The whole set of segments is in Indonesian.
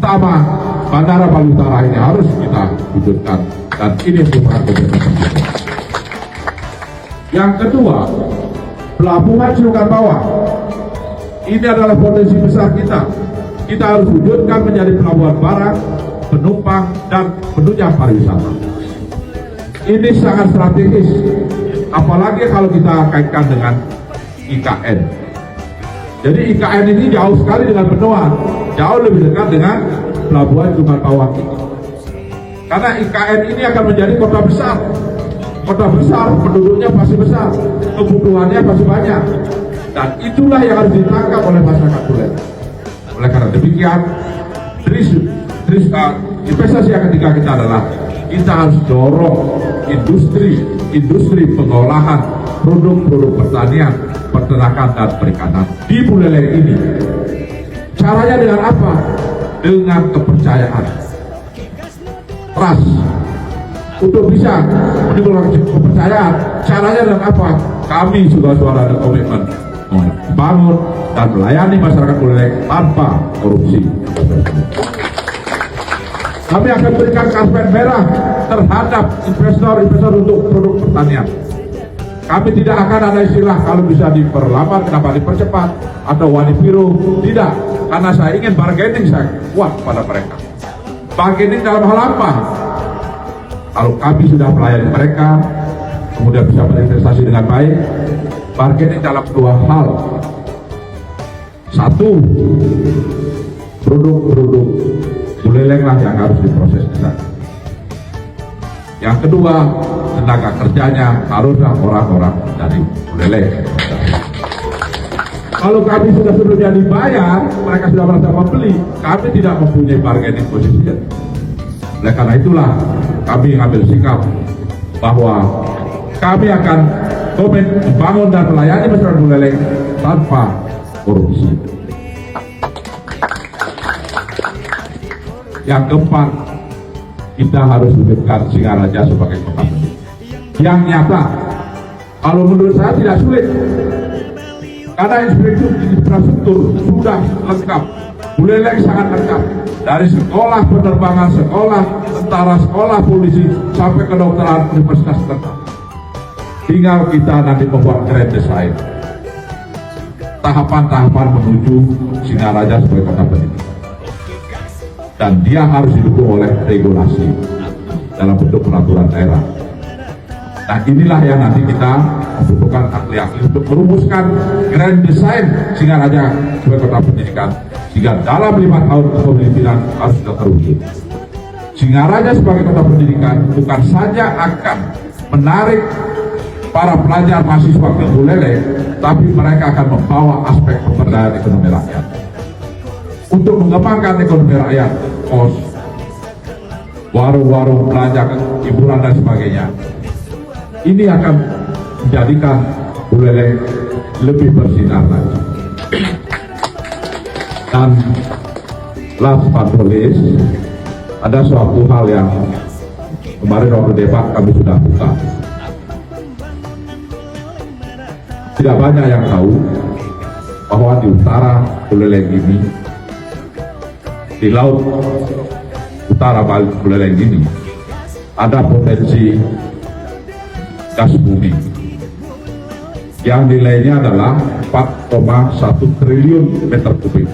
Pertama, Bandara Bali Utara ini harus kita wujudkan, dan ini merupakan komitmen kita. Yang kedua, Pelabuhan Cilegon Bawah. Ini adalah potensi besar kita. Kita harus wujudkan menjadi pelabuhan barang, penumpang, dan penunjang pariwisata. Ini sangat strategis, apalagi kalau kita kaitkan dengan IKN. Jadi IKN ini jauh sekali dengan benua, jauh lebih dekat dengan Pelabuhan Cilegon Bawah ini. Karena IKN ini akan menjadi kota besar. Kota besar, penduduknya pasti besar, kebutuhannya pasti banyak. Dan itulah yang harus ditangkap oleh masyarakat Buleleng. Oleh karena demikian, investasi yang ketiga kita adalah kita harus dorong industri pengolahan produk-produk pertanian, peternakan, dan perikanan di Buleleng ini. Caranya dengan apa? Dengan kepercayaan, trust. Untuk bisa menimbulkan kepercayaan, caranya dengan apa? Kami sudah ada komitmen membangun dan melayani masyarakat Buleleng tanpa korupsi. Kami akan berikan karpet merah terhadap investor untuk produk pertanian. Kami tidak akan ada istilah kalau bisa diperlambat, kenapa dipercepat, atau wanipiru. Tidak, karena saya ingin bargaining saya kuat pada mereka. Bargaining dalam hal apa? Kalau kami sudah melayani mereka, kemudian bisa berinvestasi dengan baik, bargaining dalam dua hal. Satu, produk-produk Buleleng lah yang harus diproses di sana. Yang kedua, tenaga kerjanya haruslah orang-orang dari Buleleng. Kalau kami sudah sebelumnya dibayar, mereka sudah merasa membeli, kami tidak mempunyai bargaining position. Oleh karena itulah kami mengambil sikap bahwa kami akan komit membangun dan melayani masyarakat Buleleng tanpa korupsi. Yang keempat, kita harus wujudkan Singaraja sebagai kota pendidikan yang nyata. Kalau menurut saya tidak sulit, karena infrastruktur sudah lengkap. Buleleng sangat lengkap, dari sekolah penerbangan, sekolah tentara, sekolah polisi, sampai kedokteran, universitas lengkap. Tinggal kita nanti membuat grand design, tahapan-tahapan menuju Singaraja sebagai kota pendidikan. Dan dia harus didukung oleh regulasi dalam bentuk peraturan daerah. Nah, inilah yang nanti kita membutuhkan ahli-ahli untuk merumuskan grand design Singaraja sebagai kota pendidikan, sehingga dalam 5 tahun kepemimpinan harus sudah terwujud. Singaraja sebagai kota pendidikan bukan saja akan menarik para pelajar mahasiswa ke Buleleng, tapi mereka akan membawa aspek pemberdayaan ekonomi rakyat. Untuk mengembangkan ekonomi rakyat, kos, warung-warung, belanja, hiburan, dan sebagainya. Ini akan menjadikan Buleleng lebih bersinar lagi. Dan last but not least, ada suatu hal yang kemarin waktu debat kami sudah buka. Tidak banyak yang tahu bahwa di utara Buleleng ini, di laut utara Buleleng ini, ada potensi gas bumi yang nilainya adalah 4,1 triliun meter kubik.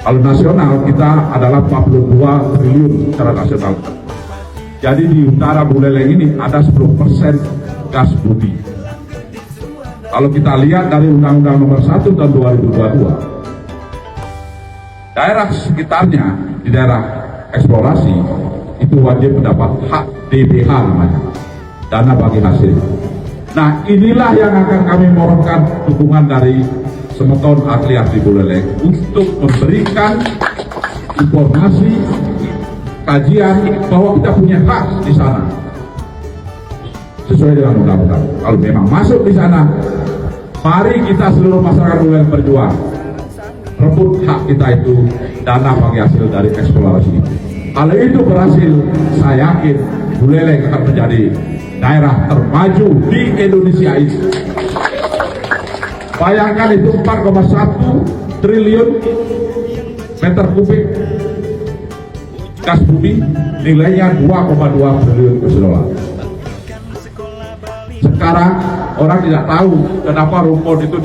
Kalau nasional kita adalah 42 triliun secara nasional. Jadi di utara Buleleng ini ada 10% gas bumi. Kalau kita lihat dari Undang-Undang Nomor 1 tahun 2022, daerah sekitarnya di daerah eksplorasi itu wajib mendapat hak DBH namanya, dana bagi hasil. Nah, inilah yang akan kami mohonkan dukungan dari semeton ahli-ahli Buleleng untuk memberikan informasi, kajian bahwa kita punya hak di sana sesuai dengan undang-undang. Kalau memang masuk di sana, mari kita seluruh masyarakat Buleleng berjuang rebut hak kita itu, dana bagi hasil dari eksplorasi itu. Kalau itu berhasil, saya yakin Buleleng akan menjadi daerah termaju di Indonesia ini. Bayangkan itu 4,1 triliun meter kubik gas bumi nilainya 2,2 triliun dolar. Sekarang orang tidak tahu kenapa rumput itu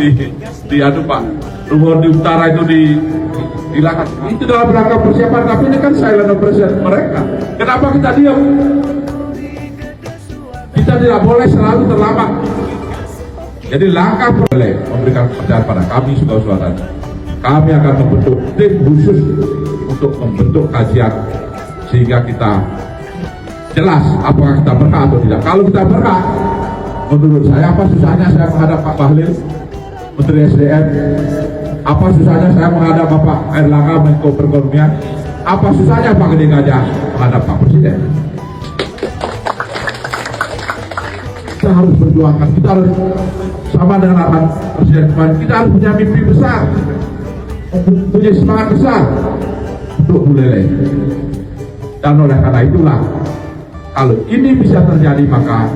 diadu Pak, rumput di utara itu dilakukan. Itu dalam rangka persiapan, tapi ini kan silent operation mereka. Kenapa kita diam? Kita tidak boleh selalu terlambat. Jadi langkah boleh memberikan kepercayaan pada kami saudara-saudara. Kami akan membentuk tim khusus untuk membentuk kajian sehingga kita jelas apakah kita berhak atau tidak. Kalau kita berhak, menurut saya apa susahnya saya menghadap Pak Bahlil, Menteri SDM? Apa susahnya saya menghadap Bapak Erlangga, Menko Perekonomian? Apa susahnya Pak Gede Gajah menghadap Pak Presiden? Kita harus berjuangkan, kita harus sama dengan arahan Presiden kemarin, kita harus punya mimpi besar, punya semangat besar untuk Buleleng. Dan oleh karena itulah, kalau ini bisa terjadi, maka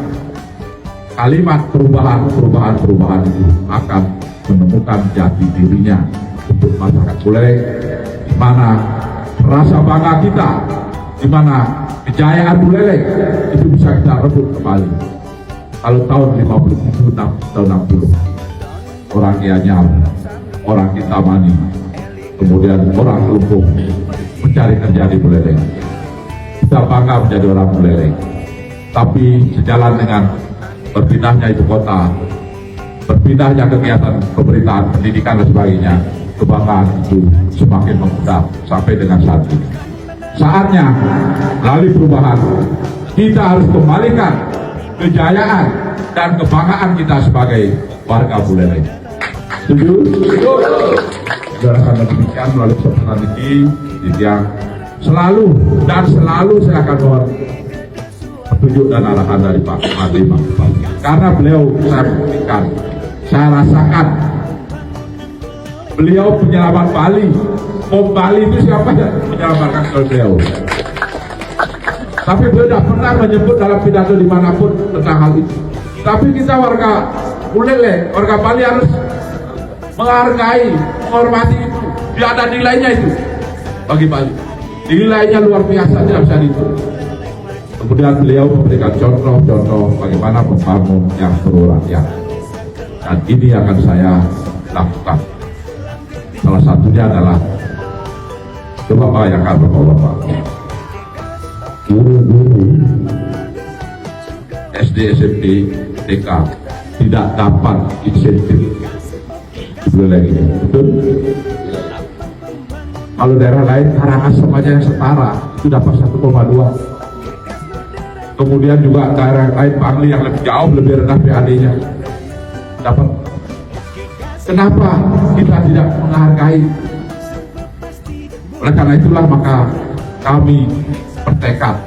kalimat perubahan itu akan menemukan jati dirinya untuk masyarakat Buleleng, di mana rasa bangga kita, di mana kejayaan Buleleng itu bisa kita rebut kembali. Kalau tahun 57, tahun 60, orang Gianyar, orang Kintamani, kemudian orang Lumpung mencari kerja di Buleleng. Kita bangga menjadi orang Buleleng. Tapi sejalan dengan berpindahnya ibu kota, berpindahnya kegiatan pemerintahan, pendidikan dan sebagainya, kebanggaan itu semakin memudar sampai dengan saat ini. Saatnya melalui perubahan kita harus kembalikan kejayaan dan kebanggaan kita sebagai warga Buleleng. Setuju? Berdasarkan demikian, melalui kesempatan ini yang selalu saya akan mohon petunjuk dan arahan dari Pak Adi Makbal. Karena beliau saya buktikan, saya rasakan beliau penyelamat Bali. Bali itu siapa yang menyelamatkan beliau? Tapi beliau tidak pernah menyebut dalam pidato dimanapun tentang hal itu. Tapi kita warga Buleleng, warga Bali harus menghargai, menghormati itu. Dia ada nilainya itu bagi Bali. Nilainya luar biasa, tidak bisa dihitung. Kemudian beliau memberikan contoh-contoh bagaimana membangun yang perlu rakyat. Dan ini akan saya lakukan. Salah satunya adalah, coba bayangkan Bapak-Bapak, guru-guru SD, SMP, TK tidak dapat insentif Buleleng ini, betul? Kalau daerah lain Karangasem aja yang setara itu dapat 1,2. Kemudian juga daerah lain Bangli yang jauh lebih rendah PAD-nya dapat. Kenapa kita tidak menghargai? Oleh karena itulah maka kami bertekad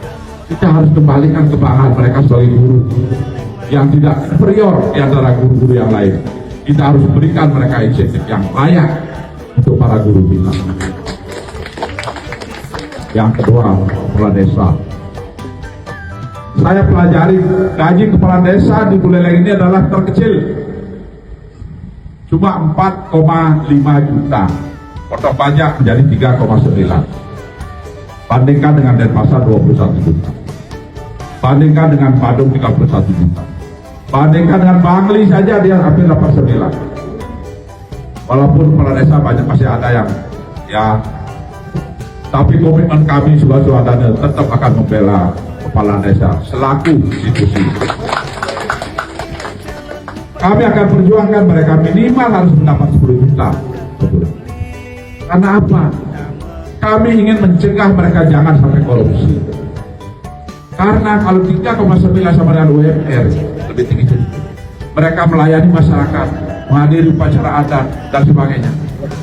kita harus kembalikan kebanggaan mereka sebagai guru yang tidak superior di antara guru-guru yang lain. Kita harus berikan mereka insentif yang layak untuk para guru kita. Yang kedua, kepala desa. Saya pelajari gaji kepala desa di Buleleng ini adalah terkecil, cuma 4,5 juta. Potong pajak menjadi 3,9. Bandingkan dengan Denpasar 21 juta. Bandingkan dengan Badung 31 juta. Bandingkan dengan Bangli saja dia hampir 89. Walaupun kepala desa banyak masih ada yang ya, tapi komitmen kami sebagai swadana tetap akan membela kepala desa selaku institusi. Kami akan perjuangkan mereka minimal harus mendapat 10 juta. Karena apa? Kami ingin mencegah mereka jangan sampai korupsi. Karena kalau 3,9 sama dengan UMR lebih tinggi, mereka melayani masyarakat, menghadiri upacara adat dan sebagainya.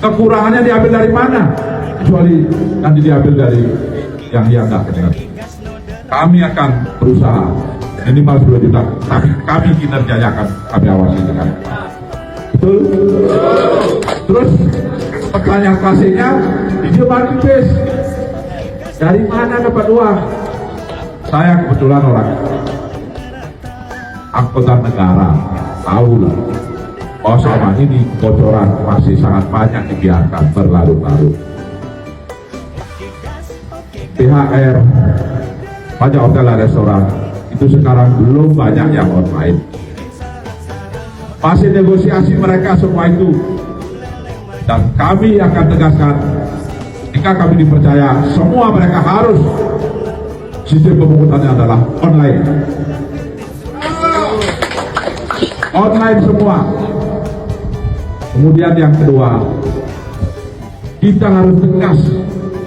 Kekurangannya diambil dari mana? Kecuali nanti diambil dari yang tidak kenal. Kami akan berusaha minimal 10 juta, tapi kami kinerjanya akan kami awasi dengan betul. Terus pertanyaan klasiknya, video marketplace dari mana dapat uang? Saya kebetulan orang angkutan negara, tahu lah bahwa selama ini kebocoran masih sangat banyak dibiarkan berlarut-larut. Pihak THR, pajak hotel dan restoran itu sekarang belum banyak yang online. Masih negosiasi mereka semua itu, dan kami akan tegaskan jika kami dipercaya semua mereka harus sistem pemungutannya adalah online. Online semua. Kemudian yang kedua, kita harus tegas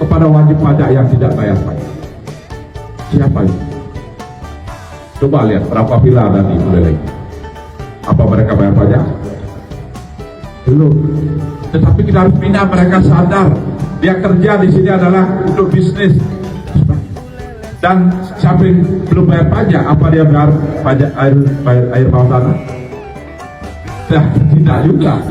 kepada wajib pajak yang tidak bayar pajak. Siapa itu? Coba lihat berapa villa ada di Buleleng. Apa mereka bayar pajak? Belum. Tetapi kita harus bina mereka sadar dia kerja di sini adalah untuk bisnis. Dan siapa yang belum bayar pajak, apa dia bayar pajak air bawah tanah? Tidak juga.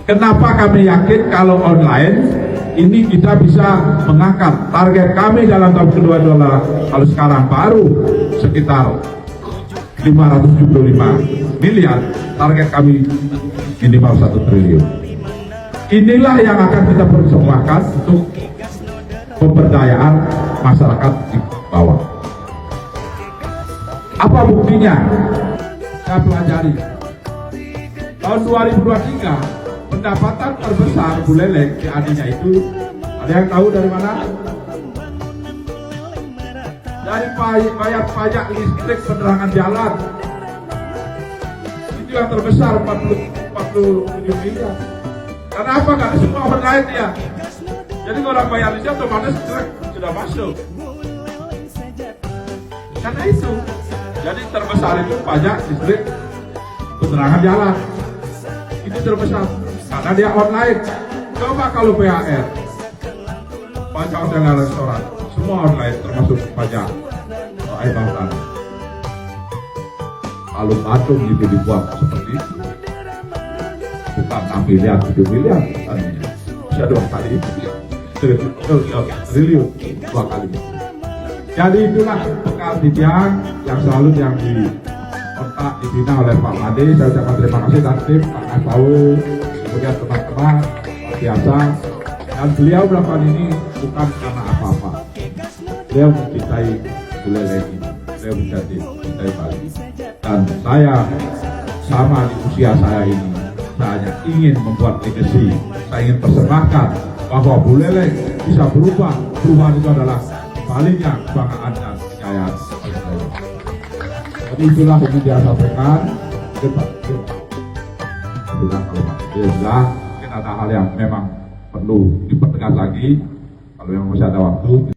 Kenapa kami yakin kalau online ini kita bisa mengangkat target kami dalam tahun kedua adalah kalau sekarang baru sekitar 575 miliar, target kami minimal 1 triliun. Inilah yang akan kita persembahkan untuk pemberdayaan masyarakat di bawah. Apa buktinya? Saya pelajari. Tahun 2023 pendapatan terbesar Buleleng adanya itu, ada yang tahu dari mana? Dari bayar pajak listrik penerangan jalan. Itu yang terbesar 47 miliar. Kenapa? Karena semua online ya. Jadi kalau orang bayar listrik otomatis sudah masuk. Karena itu. Jadi terbesar itu pajak listrik penerangan jalan. Itu terbesar karena dia online. Coba kalau PHR, pajak hotel dan restoran, semua online termasuk pajak air bawah tanah. Kalau patung itu dibuat seperti itu, bukan 6 miliar, 7 miliar, bisa 2 kali itu, triliun 2 kali. Jadi itulah bekal titian yang selalu yang dikontak dibina oleh Pak Made. Saya ucapkan terima kasih dan tim Pak Asau, kemudian teman-teman biasa, dan beliau belakangan ini bukan karena apa-apa. Beliau mencintai Buleleng ini, beliau mencintai Bali. Dan saya sama di usia saya ini, saya hanya ingin membuat legacy. Saya ingin persembahkan bahwa Buleleng bisa berubah. Perubahan itu adalah baliknya kebanggaan dan kejayaan. Jadi itulah yang dia sampaikan. Mungkin ada hal yang memang perlu dipertegas lagi. Kalau memang masih ada waktu.